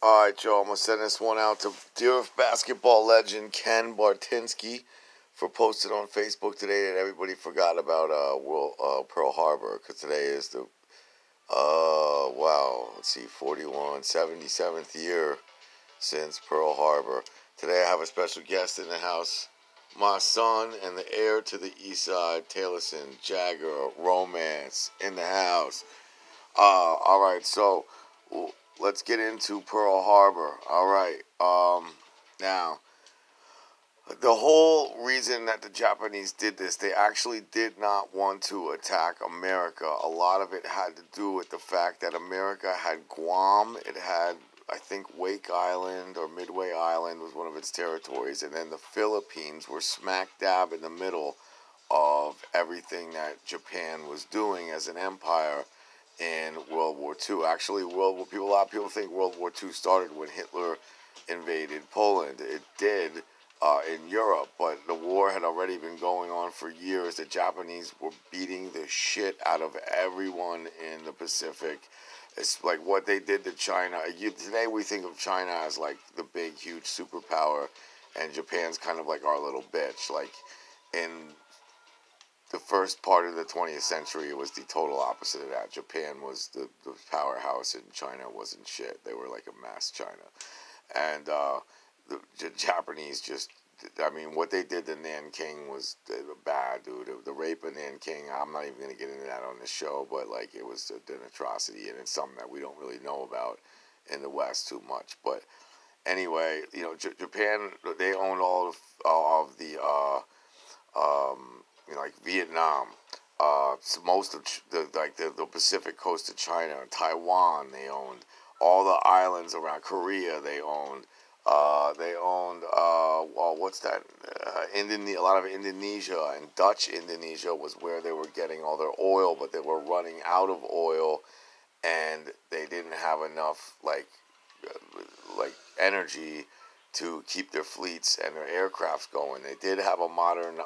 Alright, y'all, I'm going to send this one out to dear basketball legend Ken Bartinsky for posting on Facebook today that everybody forgot about Pearl Harbor, because today is the, let's see, 77th year since Pearl Harbor. Today I have a special guest in the house, my son and the heir to the East Side, Taylorson, Jagger, Romance, in the house. Alright, so let's get into Pearl Harbor. Alright, now, the whole reason that the Japanese did this, they actually did not want to attack America. A lot of it had to do with the fact that America had Guam. It had, I think, Wake Island or Midway Island was one of its territories. And then the Philippines were smack dab in the middle of everything that Japan was doing as an empire in World War II. Actually, a lot of people think World War II started when Hitler invaded Poland. It did in Europe, but the war had already been going on for years. The Japanese were beating the shit out of everyone in the Pacific. It's like what they did to China. Today we think of China as like the big, huge superpower, and Japan's kind of like our little bitch. Like in the first part of the 20th century, it was the total opposite of that. Japan was the powerhouse, and China wasn't shit. They were like a mass China. And the Japanese just, I mean, what they did to Nanking was bad, dude. The rape of Nanking, I'm not even going to get into that on this show, but like it was an atrocity, and it's something that we don't really know about in the West too much. But anyway, you know, Japan, they owned all of the, like Vietnam, so most of the Pacific coast of China, Taiwan, they owned all the islands around Korea. They owned. What's that? A lot of Indonesia, and Dutch Indonesia was where they were getting all their oil, but they were running out of oil, and they didn't have enough like energy to keep their fleets and their aircrafts going. They did have a modern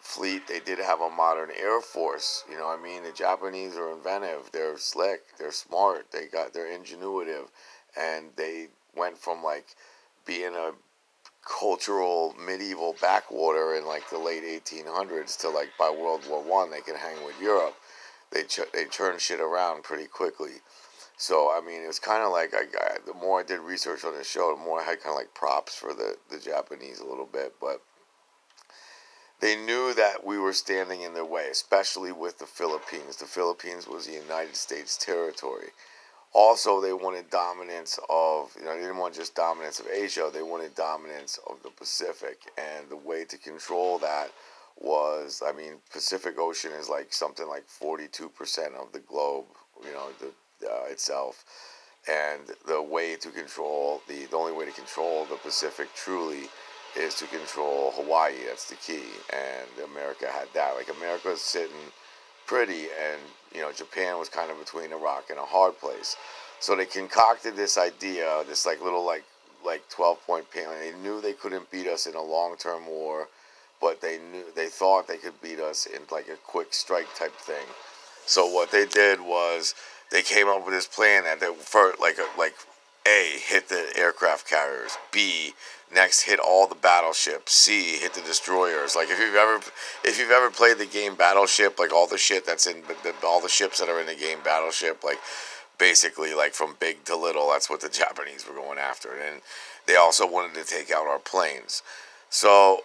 fleet. They did have a modern air force. You know what I mean? The Japanese are inventive. They're slick. They're smart. They're ingenuitive, and they went from like being a cultural medieval backwater in like the late 1800s to like by World War I they can hang with Europe. They turned shit around pretty quickly. So I mean, it was kind of like the more I did research on the show, the more I had kind of like props for the Japanese a little bit, but they knew that we were standing in their way, especially with the Philippines. The Philippines was the United States territory. Also, they wanted dominance of, they didn't want just dominance of Asia, they wanted dominance of the Pacific. And the way to control that was, I mean, Pacific Ocean is like something like 42% of the globe, itself. And the only way to control the Pacific truly is to control Hawaii. That's the key. And America had that. Like, America's sitting pretty, and Japan was kind of between a rock and a hard place. So they concocted this idea, this like little like 12-point plan. They knew they couldn't beat us in a long-term war, but they thought they could beat us in like a quick strike type thing. So what they did was they came up with this plan that they first A, hit the aircraft carriers. B, next hit all the battleships. C, hit the destroyers. Like if you've ever played the game Battleship, like all the shit that's in all the ships that are in the game Battleship, like basically like from big to little, that's what the Japanese were going after. And they also wanted to take out our planes. So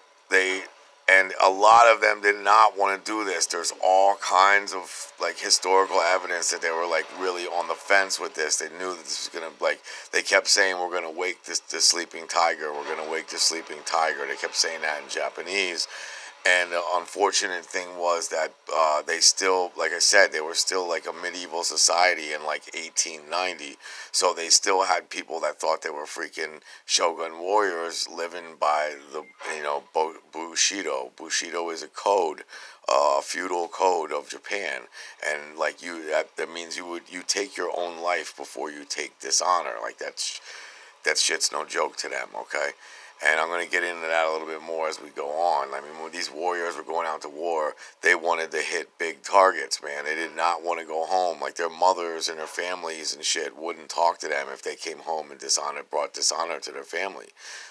and a lot of them did not want to do this. There's all kinds of like historical evidence that they were like really on the fence with this. They knew that this was gonna, like, they kept saying, we're gonna wake the sleeping tiger. We're gonna wake the sleeping tiger. They kept saying that in Japanese. And the unfortunate thing was that they still, like I said, they were still like a medieval society in like 1890. So they still had people that thought they were freaking shogun warriors living by the, Bushido. Bushido is a code, feudal code of Japan. And like that means you take your own life before you take dishonor. Like that shit's no joke to them, okay? And I'm going to get into that a little bit more as we go on. I mean, when these warriors were going out to war, they wanted to hit big targets, man. They did not want to go home. Like, their mothers and their families and shit wouldn't talk to them if they came home and brought dishonor to their family.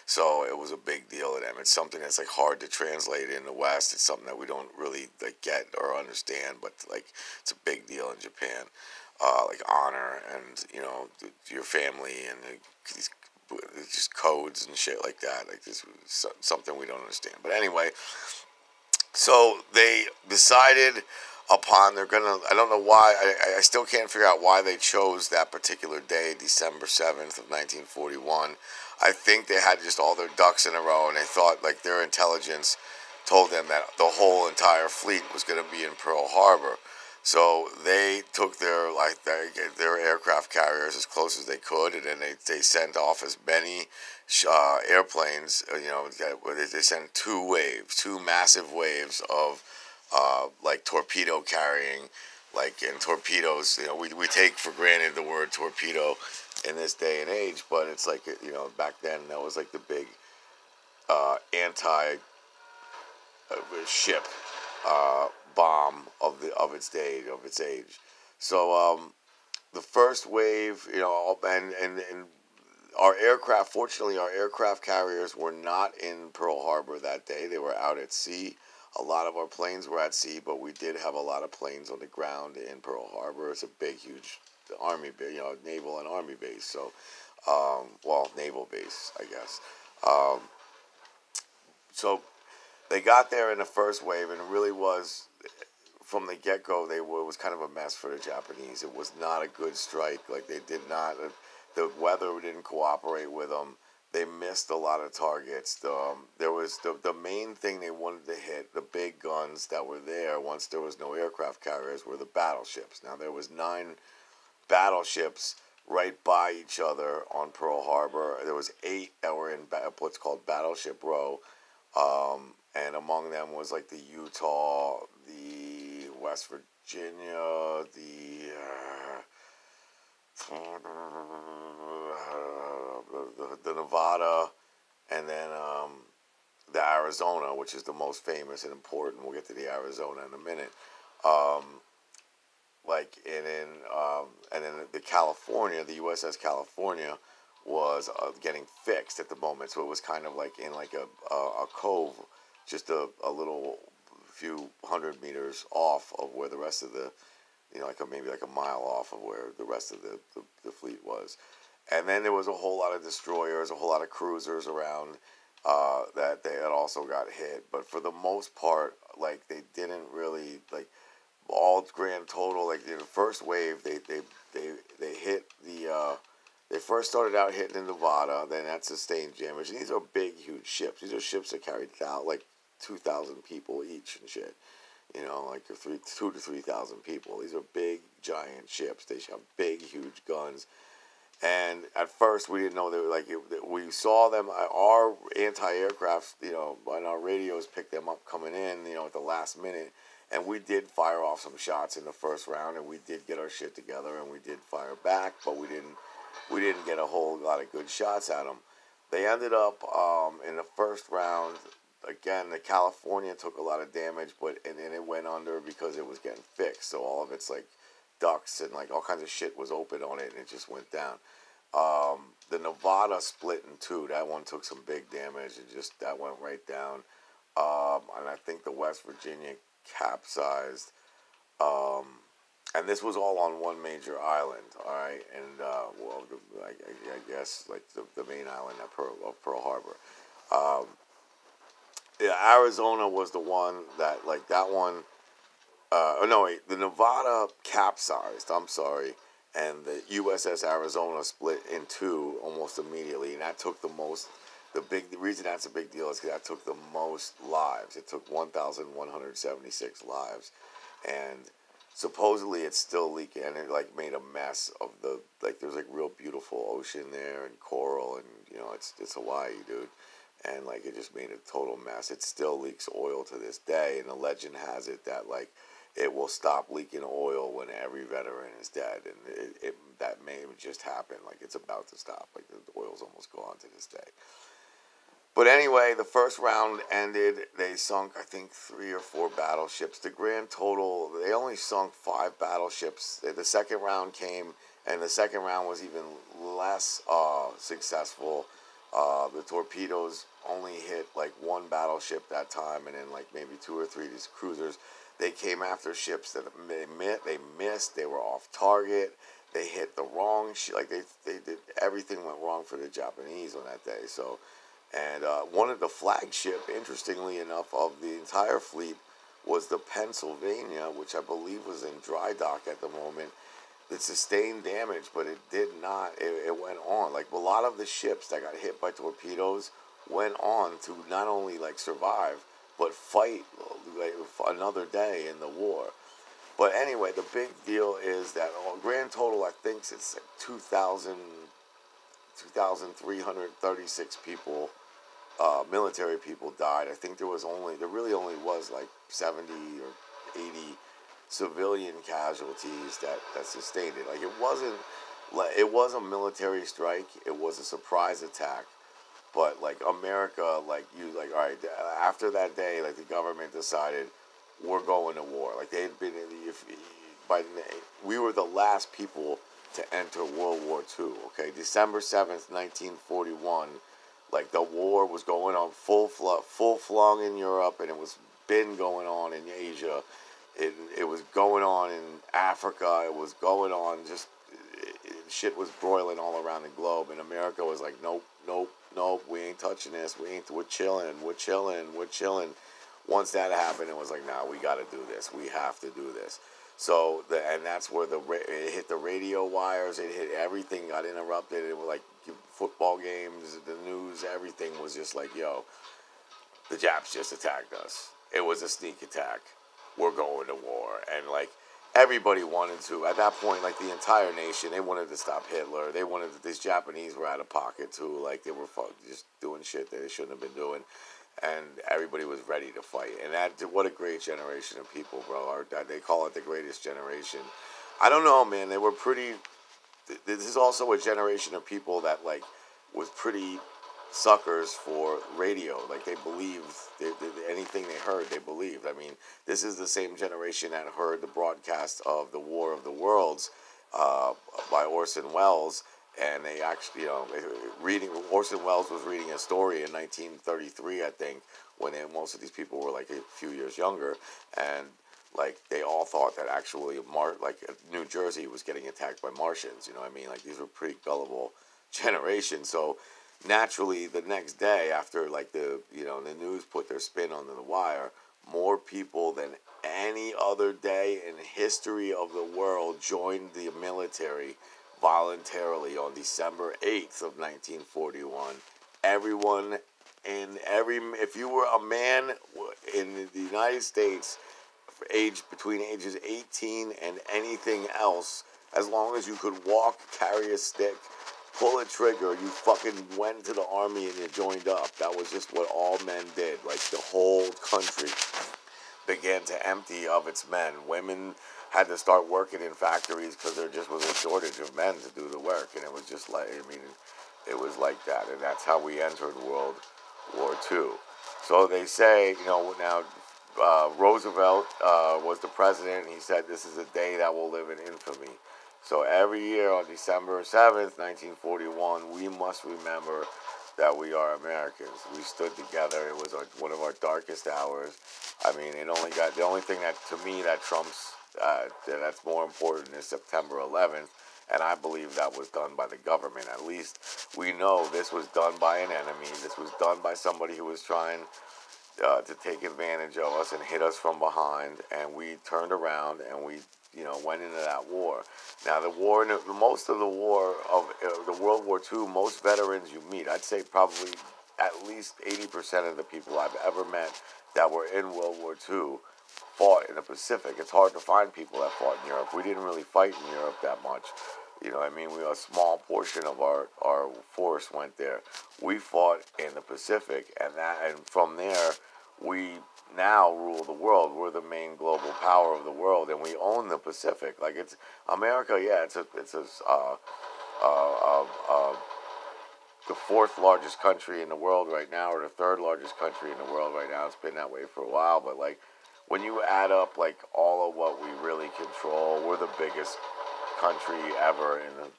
So it was a big deal to them. It's something that's, like, hard to translate in the West. It's something that we don't really, like, get or understand, but, like, it's a big deal in Japan. Like, honor and, you know, your family and these just codes and shit like that. Like, this was something we don't understand. But anyway, so they decided upon I don't know why, I still can't figure out why they chose that particular day, December 7th of 1941. I think they had just all their ducks in a row, and they thought, like, their intelligence told them that the whole entire fleet was going to be in Pearl Harbor. So they took their aircraft carriers as close as they could, and then they sent off as many airplanes. You know, they sent two massive waves of like torpedo carrying, like, and torpedoes. You know, we take for granted the word torpedo in this day and age, but it's like, you know, back then that was like the big anti ship bomb of its age. So the first wave, you know, and our aircraft. Fortunately, our aircraft carriers were not in Pearl Harbor that day. They were out at sea. A lot of our planes were at sea, but we did have a lot of planes on the ground in Pearl Harbor. It's a big, huge army base, you know, naval and army base. So, well, naval base, I guess. So they got there in the first wave, and it really was, from the get-go, it was kind of a mess for the Japanese. It was not a good strike. Like, they did not, the weather didn't cooperate with them. They missed a lot of targets. There was the main thing they wanted to hit, the big guns that were there once there was no aircraft carriers, were the battleships. Now, there was 9 battleships right by each other on Pearl Harbor. There was 8 that were in what's called Battleship Row. And among them was, like, the Utah, the West Virginia, the Nevada, and then the Arizona, which is the most famous and important. We'll get to the Arizona in a minute. And then the California, the USS California, was getting fixed at the moment. So it was kind of like in like a cove, just a little few hundred meters off of where the rest of the, you know, maybe like a mile off of where the rest of the fleet was. And then there was a whole lot of destroyers, a whole lot of cruisers around that they had also got hit. But for the most part, like, they didn't really, like, all grand total, like, in the first wave, they hit the, they first started out hitting in Nevada, then that sustained damage. And these are big, huge ships. These are ships that carried like 2,000 people each and shit. You know, like 2,000 to 3,000 people. These are big, giant ships. They have big, huge guns. And at first, we didn't know they were like. We saw them. Our anti-aircraft, you know, and our radios picked them up coming in, you know, at the last minute. And we did fire off some shots in the first round, and we did get our shit together, and we did fire back, but we didn't get a whole lot of good shots at them. They ended up in the first round. Again, the California took a lot of damage, and then it went under because it was getting fixed. So all of its, like, ducts and, like, all kinds of shit was open on it, and it just went down. The Nevada split in 2. That one took some big damage, and just that went right down. And I think the West Virginia capsized. And this was all on one major island, all right? And, well, I guess, like, the main island of Pearl Harbor. Yeah, Arizona was the one that, like, that one, the Nevada capsized, I'm sorry, and the USS Arizona split in 2 almost immediately, and that took the reason that's a big deal is because that took the most lives. It took 1,176 lives, and supposedly it's still leaking, and it, like, made a mess of there's, like, real beautiful ocean there, and coral, and, you know, it's Hawaii, dude. And, like, it just made a total mess. It still leaks oil to this day, and the legend has it that, like, it will stop leaking oil when every veteran is dead, and that may just happen. Like, it's about to stop. Like, the oil's almost gone to this day. But anyway, the first round ended. They sunk, I think, 3 or 4 battleships. The grand total, they only sunk 5 battleships. The second round came, and the second round was even less successful. The torpedoes only hit like 1 battleship that time, and then like maybe 2 or 3 of these cruisers. They came after ships that they missed. They were off target. They hit the wrong shit. Like they did, everything went wrong for the Japanese on that day. So. And one of the flagship, interestingly enough, of the entire fleet was the Pennsylvania, which I believe was in dry dock at the moment. It sustained damage, but it did not. It went on. Like a lot of the ships that got hit by torpedoes went on to not only like survive, but fight like, another day in the war. But anyway, the big deal is that grand total, I think it's like 2,336 people. Military people died. I think there really only was like 70 or 80 civilian casualties that sustained it. Like it was a military strike. It was a surprise attack. But like America, like all right, after that day, like the government decided we're going to war. Like they had been we were the last people to enter World War II. Okay, December 7th, 1941. Like the war was going on full flung in Europe, and it was been going on in Asia. It was going on in Africa. It was going on shit was broiling all around the globe, and America was like, nope, nope, nope. We ain't touching this. We're chilling. Once that happened, it was like, nah, we got to do this. We have to do this. So and that's where it hit the radio wires. It hit everything. Got interrupted. It was like football games, the news, everything was just like, yo, the Japs just attacked us. It was a sneak attack. We're going to war. And like everybody wanted to, at that point, like the entire nation, they wanted to stop Hitler. These Japanese were out of pocket too. Like they were just doing shit that they shouldn't have been doing. And everybody was ready to fight. And what a great generation of people, bro. They call it the greatest generation. I don't know, man. They were pretty. This is also a generation of people that like was pretty suckers for radio. Like they believed anything they heard, they believed. I mean, this is the same generation that heard the broadcast of the War of the Worlds by Orson Welles. And they actually, Orson Welles was reading a story in 1933, I think, when most of these people were like a few years younger, and like they all thought that actually New Jersey was getting attacked by Martians. You know what I mean? Like these were pretty gullible generations. So naturally, the next day after like the news put their spin on the wire, more people than any other day in history of the world joined the military voluntarily on December 8th of 1941. Everyone if you were a man in the United States, between ages 18 and anything else, as long as you could walk, carry a stick, pull a trigger, you fucking went to the army and you joined up. That was just what all men did. Like the whole country began to empty of its men. Women had to start working in factories because there just was a shortage of men to do the work, and it was just like, it was like that, and that's how we entered World War II. So they say, now Roosevelt was the president, and he said this is a day that will live in infamy. So every year on December 7th, 1941, we must remember that we are Americans. We stood together. It was one of our darkest hours. I mean, the only thing that, to me, that trumps, that's more important is September 11th, and I believe that was done by the government. At least we know this was done by an enemy. This was done by somebody who was trying to take advantage of us and hit us from behind, and we turned around and we went into that war. Now, most of the war of the World War II, most veterans you meet, I'd say probably at least 80% of the people I've ever met that were in World War II fought in the Pacific. It's hard to find people that fought in Europe. We didn't really fight in Europe that much. You know what I mean? A small portion of our force went there. We fought in the Pacific, and from there, we now rule the world. We're the main global power of the world, and we own the Pacific. Like it's America, yeah. It's a the fourth largest country in the world right now, or the third largest country in the world right now. It's been that way for a while, but like when you add up like all of what we really control, we're the biggest country ever in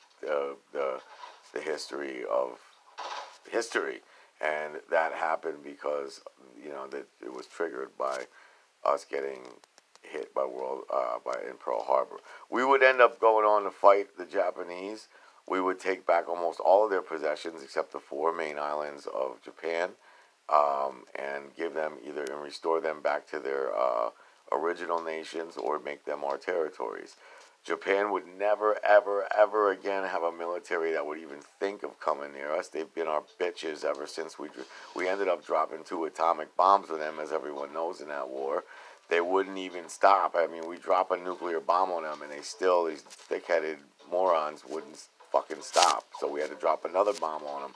the history of history, and that happened because that it was triggered by us getting hit by in Pearl Harbor. We would end up going on to fight the Japanese. We would take back almost all of their possessions except the 4 main islands of Japan, and give them and restore them back to their original nations or make them our territories. Japan would never, ever, ever again have a military that would even think of coming near us. They've been our bitches ever since we ended up dropping 2 atomic bombs on them, as everyone knows, in that war. They wouldn't even stop. I mean, we drop a nuclear bomb on them, and these thick-headed morons wouldn't fucking stop. So we had to drop another bomb on them.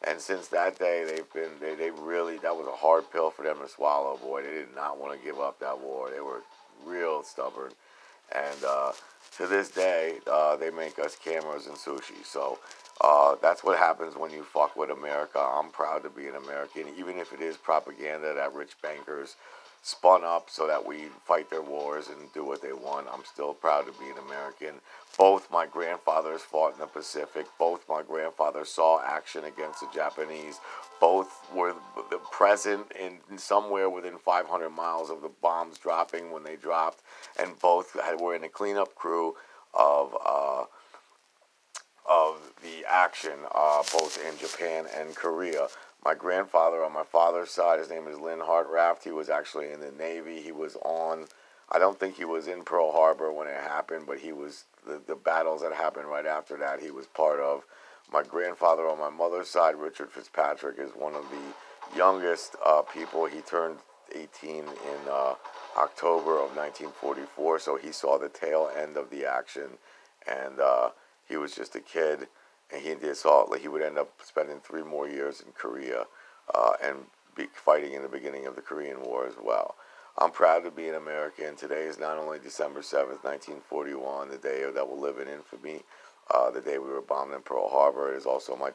And since that day, they really, that was a hard pill for them to swallow, boy. They did not want to give up that war. They were real stubborn. And to this day, they make us cameras and sushi. So that's what happens when you fuck with America. I'm proud to be an American, even if it is propaganda that rich bankers spun up so that we fight their wars and do what they want. I'm still proud to be an American. Both my grandfathers fought in the Pacific. Both my grandfathers saw action against the Japanese. Both were present in somewhere within 500 miles of the bombs dropping when they dropped, and both were in a cleanup crew of the action, both in Japan and Korea. My grandfather on my father's side, his name is Linhart Raft. He was actually in the Navy. He was I don't think he was in Pearl Harbor when it happened, but he was, the battles that happened right after that, he was part of. My grandfather on my mother's side, Richard Fitzpatrick, is one of the youngest people. He turned 18 in October of 1944, so he saw the tail end of the action, and he was just a kid. And he would end up spending 3 more years in Korea and be fighting in the beginning of the Korean War as well. I'm proud to be an American. Today is not only December 7th, 1941, the day that will live in infamy, the day we were bombed in Pearl Harbor. It is also my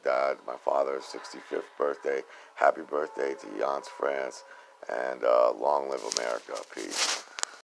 father's 65th birthday. Happy birthday to Jans France, and long live America. Peace.